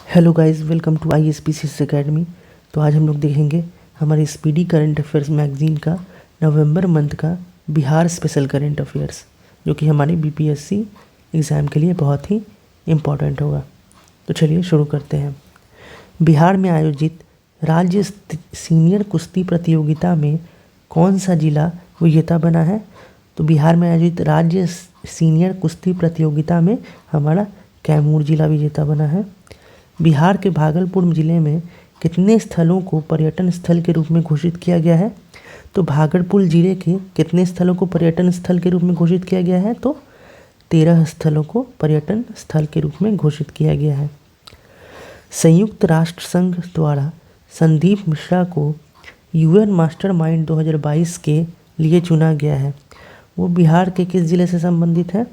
Hello guys, welcome to ISPCS academy. तो आज हम लोग देखेंगे हमारे स्पीडी करंट अफेयर्स मैगजीन का नवंबर मंथ का बिहार स्पेशल करंट अफेयर्स, जो कि हमारे BPSC एग्ज़ाम के लिए बहुत ही इम्पोर्टेंट होगा। तो चलिए शुरू करते हैं। बिहार में आयोजित राज्य सीनियर कुश्ती प्रतियोगिता में कौन सा जिला विजेता बना है? तो बिहार में आयोजित राज्य सीनियर कुश्ती प्रतियोगिता में हमारा कैमूर जिला विजेता बना है। बिहार के भागलपुर जिले में कितने स्थलों को पर्यटन स्थल के रूप में घोषित किया गया है? तो भागलपुर जिले के कितने स्थलों को पर्यटन स्थल के रूप में घोषित किया गया है? तो 13 स्थलों को पर्यटन स्थल के रूप में घोषित किया गया है। संयुक्त राष्ट्र संघ द्वारा संदीप मिश्रा को UN मास्टरमाइंड 2022 के लिए चुना गया है। वो बिहार के किस जिले से संबंधित है?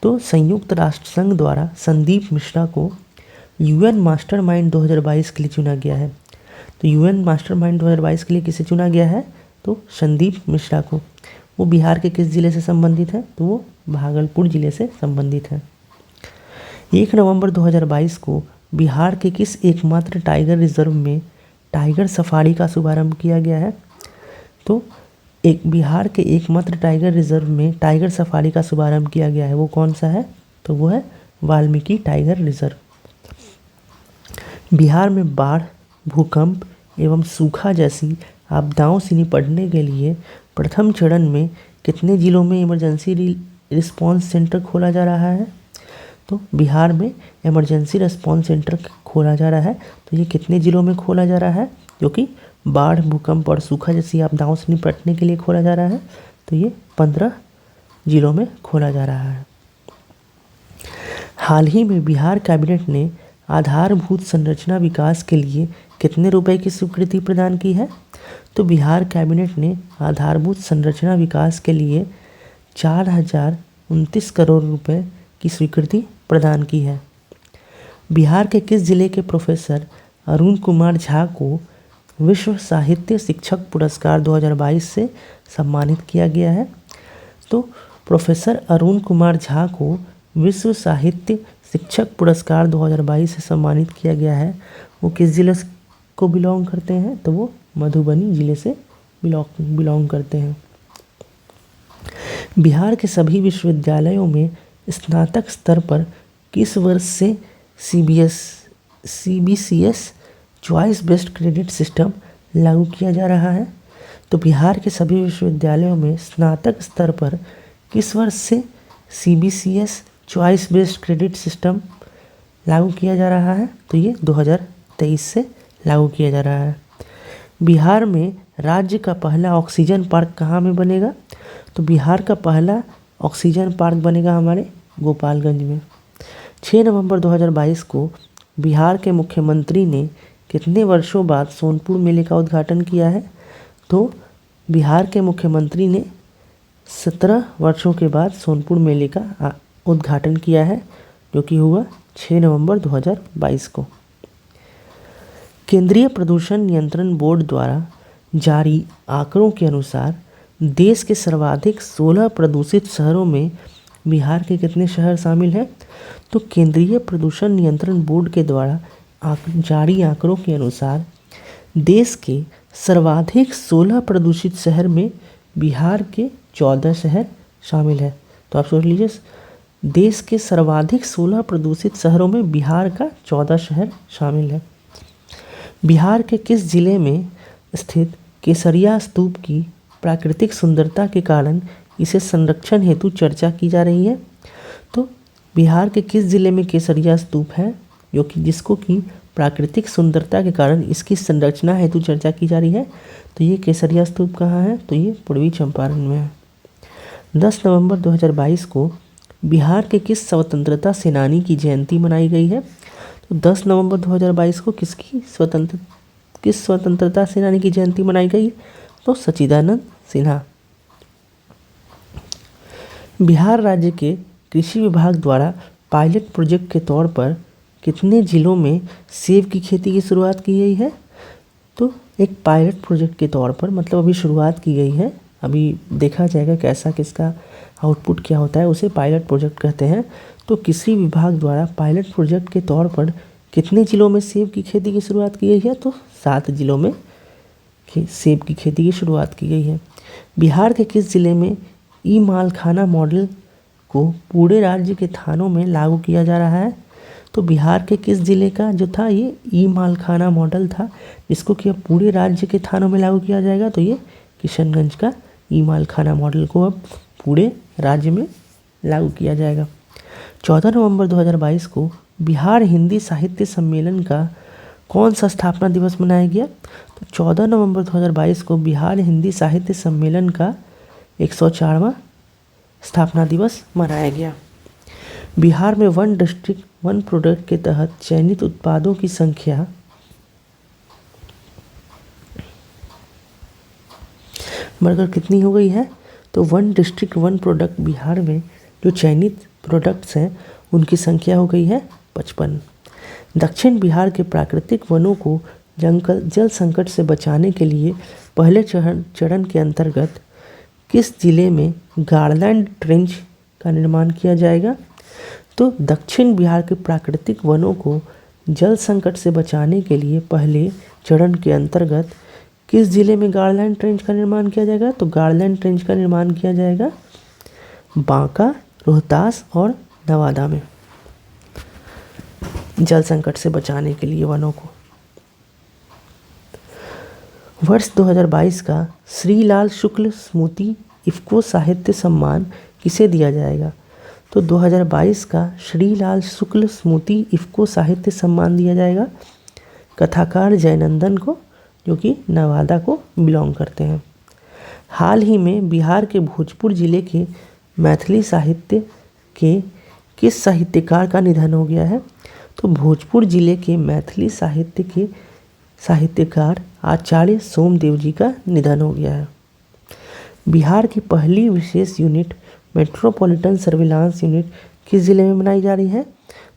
तो संयुक्त राष्ट्र संघ द्वारा संदीप मिश्रा को UN मास्टरमाइंड 2022 के लिए चुना गया है। तो UN मास्टरमाइंड 2022 के लिए किसे चुना गया है? तो संदीप मिश्रा को। वो बिहार के किस जिले से संबंधित है? तो वो भागलपुर जिले से संबंधित है। 1 नवंबर 2022 को बिहार के किस एकमात्र टाइगर रिजर्व में टाइगर सफारी का शुभारंभ किया गया है? तो बिहार के एकमात्र टाइगर रिजर्व में टाइगर सफारी का शुभारंभ किया गया है। वो कौन सा है? तो वो है वाल्मीकि टाइगर रिजर्व। बिहार में बाढ़, भूकंप एवं सूखा जैसी आपदाओं से निपटने के लिए प्रथम चरण में कितने जिलों में इमरजेंसी रिस्पांस सेंटर खोला जा रहा है? तो बिहार में इमरजेंसी रिस्पांस सेंटर खोला जा रहा है। तो ये कितने जिलों में खोला जा रहा है? जो कि बाढ़, भूकंप और सूखा जैसी आपदाओं से निपटने के लिए खोला जा रहा है। तो ये 15 जिलों में खोला जा रहा है। हाल ही में बिहार कैबिनेट ने आधारभूत संरचना विकास के लिए कितने रुपए की स्वीकृति प्रदान की है? तो बिहार कैबिनेट ने आधारभूत संरचना विकास के लिए 4029 करोड़ रुपए की स्वीकृति प्रदान की है। बिहार के किस जिले के प्रोफेसर अरुण कुमार झा को विश्व साहित्य शिक्षक पुरस्कार 2022 से सम्मानित किया गया है? तो प्रोफेसर अरुण कुमार झा को विश्व साहित्य शिक्षक पुरस्कार 2022 से सम्मानित किया गया है। वो किस जिले को बिलोंग करते हैं? तो वो मधुबनी जिले से बिलोंग करते हैं। बिहार के सभी विश्वविद्यालयों में स्नातक स्तर पर किस वर्ष से CBCS choice based credit system लागू किया जा रहा है? तो बिहार के सभी विश्वविद्यालयों में स्नातक स्तर पर किस वर्ष से CBCS choice based credit system लागू किया जा रहा है? तो ये 2023 से लागू किया जा रहा है। बिहार में राज्य का पहला ऑक्सीजन पार्क कहाँ में बनेगा? तो बिहार का पहला ऑक्सीजन पार्क बनेगा हमारे गोपालगंज में। 6 नवंबर 2022 को बिहार के मुख्यमंत्री ने कितने वर्षों बाद सोनपुर मेले का उद्घाटन किया है? तो बिहार के मुख्यमंत्री ने 17 वर्षों के बाद सोनपुर मेले का उद्घाटन किया है, जो कि हुआ 6 नवंबर 2022 को। केंद्रीय प्रदूषण नियंत्रण बोर्ड द्वारा जारी आंकड़ों के अनुसार देश के सर्वाधिक 16 प्रदूषित शहरों में बिहार के कितने शहर शामिल हैं? तो केंद्रीय प्रदूषण नियंत्रण बोर्ड के द्वारा जारी आंकड़ों के अनुसार देश के सर्वाधिक 16 प्रदूषित शहर में बिहार के 14 शहर शामिल है। तो आप सोच लीजिए, देश के सर्वाधिक 16 प्रदूषित शहरों में बिहार का 14 शहर शामिल है। बिहार के किस जिले में स्थित केसरिया स्तूप की प्राकृतिक सुंदरता के कारण इसे संरक्षण हेतु चर्चा की जा रही है? तो बिहार के किस जिले में केसरिया स्तूप है, जो कि जिसको कि प्राकृतिक सुंदरता के कारण इसकी संरचना हेतु चर्चा की जा रही है? तो ये केसरिया स्तूप कहाँ है? तो ये पूर्वी चंपारण में है। 10 नवंबर 2022 को बिहार के किस स्वतंत्रता सेनानी की जयंती मनाई गई है? तो 10 नवंबर 2022 को किस स्वतंत्रता सेनानी की जयंती मनाई गई? तो सच्चिदानंद सिन्हा। बिहार राज्य के कृषि विभाग द्वारा पायलट प्रोजेक्ट के तौर पर कितने जिलों में सेब की खेती की शुरुआत की गई है? तो एक पायलट प्रोजेक्ट के तौर पर, मतलब अभी शुरुआत की गई है, अभी देखा जाएगा कैसा किसका आउटपुट क्या होता है, उसे पायलट प्रोजेक्ट कहते हैं। तो कृषि विभाग द्वारा पायलट प्रोजेक्ट के तौर पर कितने जिलों में सेब की खेती की शुरुआत की गई है? तो 7 जिलों में सेब की खेती की शुरुआत की गई है। बिहार के किस जिले में ई मालखाना मॉडल को पूरे राज्य के थानों में लागू किया जा रहा है? तो बिहार के किस जिले का जो था ये ई मालखाना मॉडल था, जिसको कि अब पूरे राज्य के थानों में लागू किया जाएगा? तो ये किशनगंज का ई मालखाना मॉडल को अब पूरे राज्य में लागू किया जाएगा। 14 नवंबर 2022 को बिहार हिंदी साहित्य सम्मेलन का कौन सा स्थापना दिवस मनाया गया? तो 14 नवंबर 2022 को बिहार हिंदी साहित्य सम्मेलन का 104वां स्थापना दिवस मनाया गया। बिहार में वन डिस्ट्रिक्ट वन प्रोडक्ट के तहत चयनित उत्पादों की संख्या बढ़कर कितनी हो गई है? तो one district one product Bihar में जो चयनित प्रोडक्ट्स हैं उनकी संख्या हो गई है 55। दक्षिण बिहार के प्राकृतिक वनों को जल संकट से बचाने के लिए पहले चरण के अंतर्गत किस जिले में गार्डलैंड ट्रेंच का निर्माण किया जाएगा? तो दक्षिण बिहार के प्राकृतिक वनों को जल संकट से बचाने के लिए पहले चरण के अंतर्गत किस जिले में गार्डलैंड ट्रेंच का निर्माण किया जाएगा? तो गार्डलैंड ट्रेंच का निर्माण किया जाएगा बांका, रोहतास और नवादा में, जल संकट से बचाने के लिए वनों को। वर्ष 2022 का श्रीलाल शुक्ल स्मृति इफ़को साहित्य सम्मान किसे दिया जाएगा? तो 2022 का श्रीलाल शुक्ल स्मृति इफ़को साहित्य सम्मान दिया जाएगा कथाकार जयनंदन को, जो कि नवादा को बिलोंग करते हैं। हाल ही में बिहार के भोजपुर जिले के मैथिली साहित्य के किस साहित्यकार का निधन हो गया है? तो भोजपुर जिले के मैथिली साहित्य के साहित्यकार आचार्य सोमदेव जी का निधन हो गया है। बिहार की पहली विशेष यूनिट मेट्रोपॉलिटन सर्विलांस यूनिट किस जिले में बनाई जा रही है?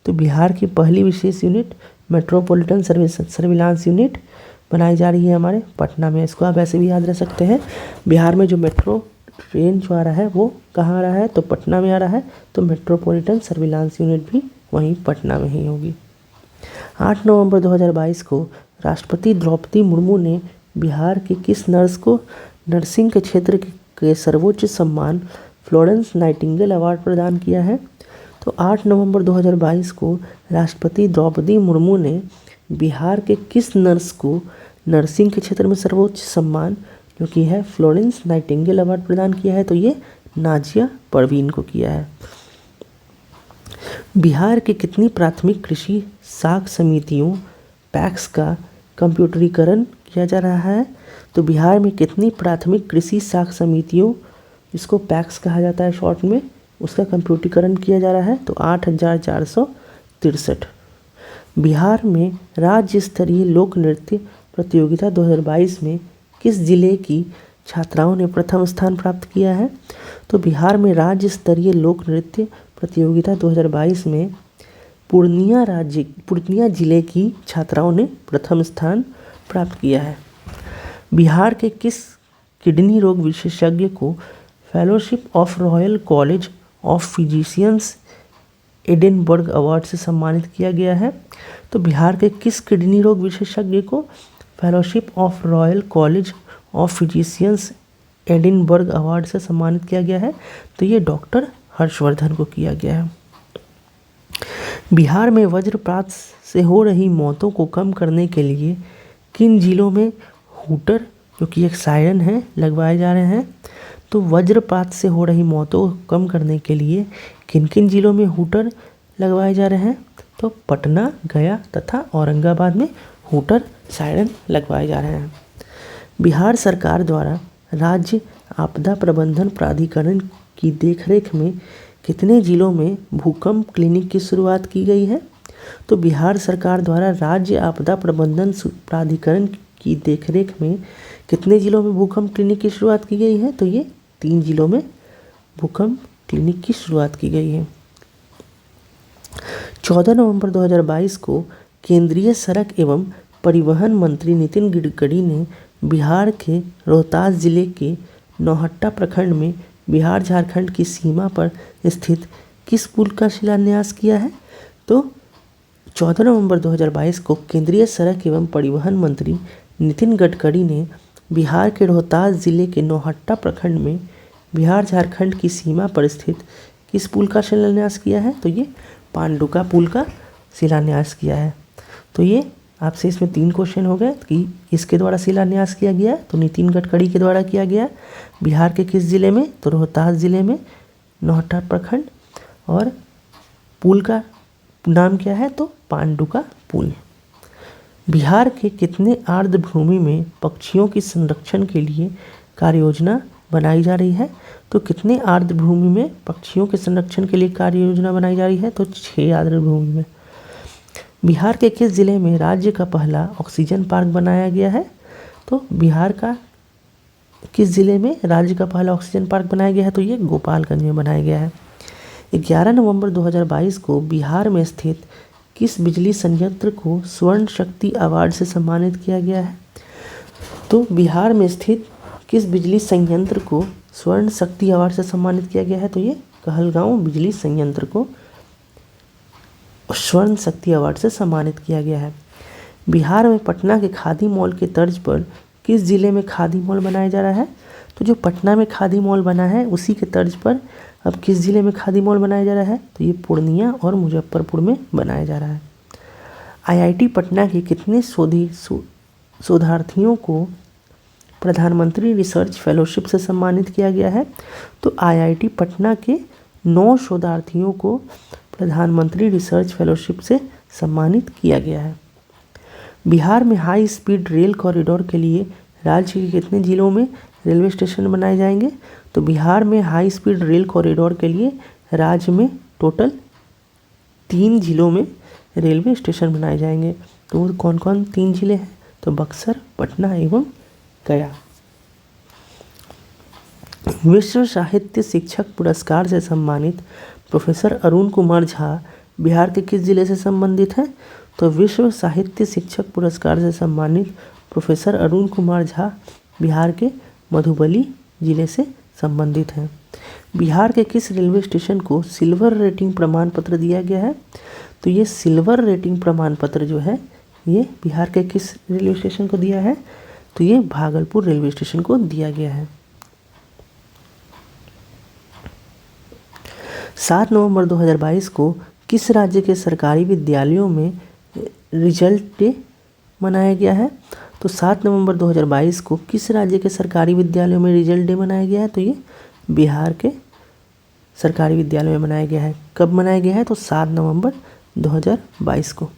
तो बिहार की पहली विशेष यूनिट मेट्रोपॉलिटन सर्विलांस यूनिट बनाई जा रही है हमारे पटना में। इसको आप ऐसे भी याद रख सकते हैं, बिहार में जो मेट्रो ट्रेन जो आ रहा है वो कहाँ आ रहा है? तो पटना में आ रहा है, तो मेट्रोपॉलिटन सर्विलांस यूनिट भी वहीं पटना में ही होगी। 8 नवंबर 2022 को राष्ट्रपति द्रौपदी मुर्मू ने बिहार के किस नर्स को नर्सिंग के क्षेत्र के सर्वोच्च सम्मान फ्लोरेंस नाइटिंगेल अवार्ड प्रदान किया है? तो 8 नवंबर 2022 को राष्ट्रपति द्रौपदी मुर्मू ने बिहार के किस नर्स को नर्सिंग के क्षेत्र में सर्वोच्च सम्मान जो कि है फ्लोरेंस नाइटिंगेल अवार्ड प्रदान किया है? तो ये नाजिया परवीन को किया है। बिहार के कितनी प्राथमिक कृषि साख समितियों पैक्स का कंप्यूटरीकरण किया जा रहा है? तो बिहार में कितनी प्राथमिक कृषि साख समितियों, इसको पैक्स कहा जाता है शॉर्ट में, उसका कंप्यूटरीकरण किया जा रहा है? तो 8,463। बिहार में राज्य स्तरीय लोक नृत्य प्रतियोगिता 2022 में किस जिले की छात्राओं ने प्रथम स्थान प्राप्त किया है? तो बिहार में राज्य स्तरीय लोक नृत्य प्रतियोगिता 2022 में पूर्णिया जिले की छात्राओं ने प्रथम स्थान प्राप्त किया है। बिहार के किस किडनी रोग विशेषज्ञ को fellowship of royal college of physicians Edinburgh award से सम्मानित किया गया है? तो बिहार के किस किडनी रोग विशेषज्ञ को fellowship of royal college of physicians Edinburgh award से सम्मानित किया गया है? तो ये डॉक्टर हर्षवर्धन को किया गया है। बिहार में वज्रपात से हो रही मौतों को कम करने के लिए किन जिलों में हूटर, जो कि एक सायरन है, लगवाए जा रहे हैं? तो वज्रपात से हो रही मौतों को कम करने के लिए किन किन जिलों में हूटर लगवाए जा रहे हैं? तो पटना, गया तथा औरंगाबाद में हूटर सायरन लगवाए जा रहे हैं। बिहार सरकार द्वारा राज्य आपदा प्रबंधन प्राधिकरण की देखरेख में कितने जिलों में भूकंप क्लिनिक की शुरुआत की गई है? तो बिहार सरकार द्वारा राज्य आपदा प्रबंधन प्राधिकरण की देखरेख में कितने जिलों में भूकंप क्लिनिक की शुरुआत की गई है? तो ये 3 जिलों में भूकंप क्लिनिक की शुरुआत की गई है। 14 नवंबर 2022 को केंद्रीय सड़क एवं परिवहन मंत्री नितिन गडकरी ने बिहार के रोहतास जिले के नौहट्टा प्रखंड में बिहार झारखंड की सीमा पर स्थित किस पुल का शिलान्यास किया है? तो 14 नवंबर 2022 को केंद्रीय सड़क एवं परिवहन मंत्री नितिन गडकरी ने बिहार के रोहतास जिले के नौहट्टा प्रखंड में बिहार झारखंड की सीमा पर स्थित किस पुल का शिलान्यास किया है? तो ये पांडुका पुल का शिलान्यास किया है। तो ये आपसे इसमें 3 क्वेश्चन हो गए कि किसके द्वारा शिलान्यास किया गया है? तो नितिन गडकरी के द्वारा किया गया। बिहार के किस जिले में? तो रोहतास जिले में, नौहट्टा प्रखंड। और पुल का नाम क्या है? तो पांडुका पुल। बिहार के कितने आर्द्र भूमि में पक्षियों की संरक्षण के लिए कार्य योजना बनाई जा रही है? तो कितने आर्द्र भूमि में पक्षियों के संरक्षण के लिए कार्य योजना बनाई जा रही है? तो 6 आर्द्र भूमि में। बिहार के किस जिले में राज्य का पहला ऑक्सीजन पार्क बनाया गया है? तो बिहार का किस जिले में राज्य का पहला ऑक्सीजन पार्क बनाया गया है? तो ये गोपालगंज में बनाया गया है। 11 नवंबर 2022 को बिहार में स्थित किस बिजली संयंत्र को स्वर्ण शक्ति अवार्ड से सम्मानित किया गया है? तो बिहार में स्थित किस बिजली संयंत्र को स्वर्ण शक्ति अवार्ड से सम्मानित किया गया है? तो ये कहलगांव बिजली संयंत्र को स्वर्ण शक्ति अवार्ड से सम्मानित किया गया है। बिहार में पटना के खादी मॉल के तर्ज पर किस जिले में खादी मॉल बनाया जा रहा है? तो जो पटना में खादी मॉल बना है उसी के तर्ज पर अब किस जिले में खादी मॉल बनाया जा रहा है? तो ये पूर्णिया और मुजफ्फरपुर में बनाया जा रहा है। आईआईटी पटना के कितने शोधार्थियों को प्रधानमंत्री रिसर्च फेलोशिप से सम्मानित किया गया है? तो आईआईटी पटना के 9 शोधार्थियों को प्रधानमंत्री रिसर्च फेलोशिप से सम्मानित किया गया है। बिहार में हाई स्पीड रेल कॉरिडोर के लिए राज्य के कितने जिलों में रेलवे स्टेशन बनाए जाएंगे? तो बिहार में हाई स्पीड रेल कॉरिडोर के लिए राज्य में टोटल 3 जिलों में रेलवे स्टेशन बनाए जाएंगे। तो वो कौन कौन 3 जिले हैं? तो बक्सर, पटना एवं गया। विश्व साहित्य शिक्षक पुरस्कार से सम्मानित प्रोफेसर अरुण कुमार झा बिहार के किस जिले से संबंधित हैं? तो विश्व साहित्य शिक्षक पुरस्कार से सम्मानित प्रोफेसर अरुण कुमार झा बिहार के मधुबनी जिले से संबंधित हैं। बिहार के किस रेलवे स्टेशन को सिल्वर रेटिंग प्रमाण पत्र दिया गया है? तो ये सिल्वर रेटिंग प्रमाण पत्र जो है ये बिहार के किस रेलवे स्टेशन को दिया है? तो ये भागलपुर रेलवे स्टेशन को दिया गया है। 7 नवंबर 2022 को किस राज्य के सरकारी विद्यालयों में रिजल्ट डे मनाया गया है? तो 7 नवंबर 2022 को किस राज्य के सरकारी विद्यालयों में रिजल्ट डे मनाया गया है? तो ये बिहार के सरकारी विद्यालयों में मनाया गया है। कब मनाया गया है? तो 7 नवंबर 2022 को।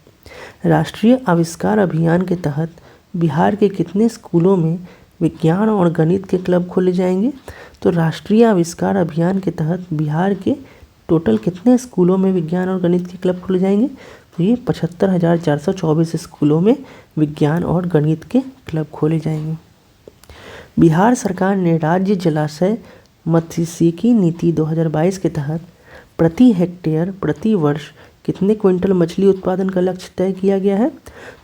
राष्ट्रीय आविष्कार अभियान के तहत बिहार के कितने स्कूलों में विज्ञान और गणित के क्लब खोले जाएंगे? तो राष्ट्रीय आविष्कार अभियान के तहत बिहार के टोटल कितने स्कूलों में विज्ञान और गणित के क्लब खोले जाएंगे? तो ये 75,424 स्कूलों में विज्ञान और गणित के क्लब खोले जाएंगे। बिहार सरकार ने राज्य जलाशय मत्स्यिकी नीति 2022 के तहत प्रति हेक्टेयर प्रति वर्ष कितने क्विंटल मछली उत्पादन का लक्ष्य तय किया गया है?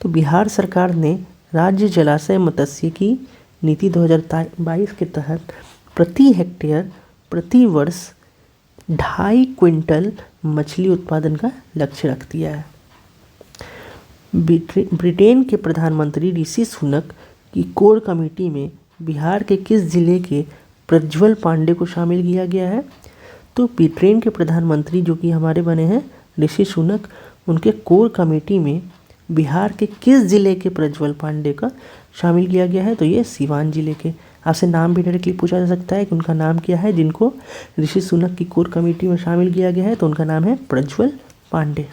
तो बिहार सरकार ने राज्य जलाशय मत्स्यिकी नीति 2022 के तहत प्रति हेक्टेयर प्रति वर्ष 2.5 क्विंटल मछली उत्पादन का लक्ष्य रख दिया है। ब्रिटेन के प्रधानमंत्री ऋषि सुनक की कोर कमेटी में बिहार के किस जिले के प्रज्वल पांडे को शामिल किया गया है? तो ब्रिटेन के प्रधानमंत्री जो कि हमारे बने हैं ऋषि सुनक, उनके कोर कमेटी में बिहार के किस जिले के प्रज्वल पांडे का शामिल किया गया है? तो ये सीवान जिले के। आपसे नाम भी डायरेक्टली पूछा जा सकता है कि उनका नाम क्या है जिनको ऋषि सुनक की कोर कमेटी में शामिल किया गया है। तो उनका नाम है प्रज्वल पांडे।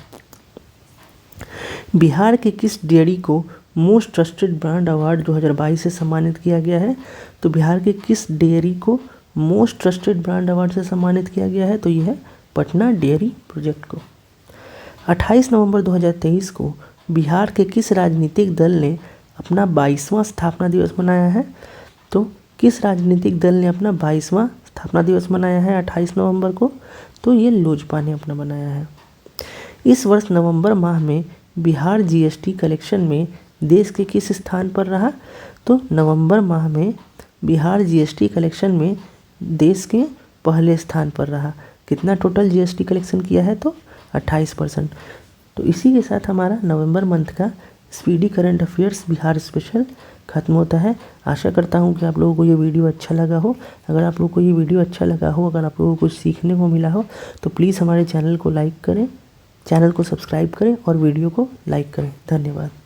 बिहार के किस डेयरी को मोस्ट ट्रस्टेड ब्रांड अवार्ड 2022 से सम्मानित किया गया है? तो बिहार के किस डेयरी को मोस्ट ट्रस्टेड ब्रांड अवार्ड से सम्मानित किया गया है? तो यह है पटना डेयरी प्रोजेक्ट को। 28 नवंबर 2023 को बिहार के किस राजनीतिक दल ने अपना 22वां स्थापना दिवस मनाया है? तो किस राजनीतिक दल ने अपना 22वां स्थापना दिवस मनाया है 28 नवंबर को? तो ये लोजपा ने अपना मनाया है। इस वर्ष नवंबर माह में बिहार जीएसटी कलेक्शन में देश के किस स्थान पर रहा? तो नवंबर माह में बिहार जीएसटी कलेक्शन में देश के पहले स्थान पर रहा। कितना टोटल जीएसटी कलेक्शन किया है? तो 28%। तो इसी के साथ हमारा नवंबर मंथ का speedy current affairs Bihar special ख़त्म होता है। आशा करता हूँ कि आप लोगों को ये वीडियो अच्छा लगा हो। अगर आप लोगों को ये वीडियो अच्छा लगा हो, अगर आप लोगों को कुछ सीखने को मिला हो, तो प्लीज़ हमारे चैनल को लाइक करें, चैनल को सब्सक्राइब करें और वीडियो को लाइक करें। धन्यवाद।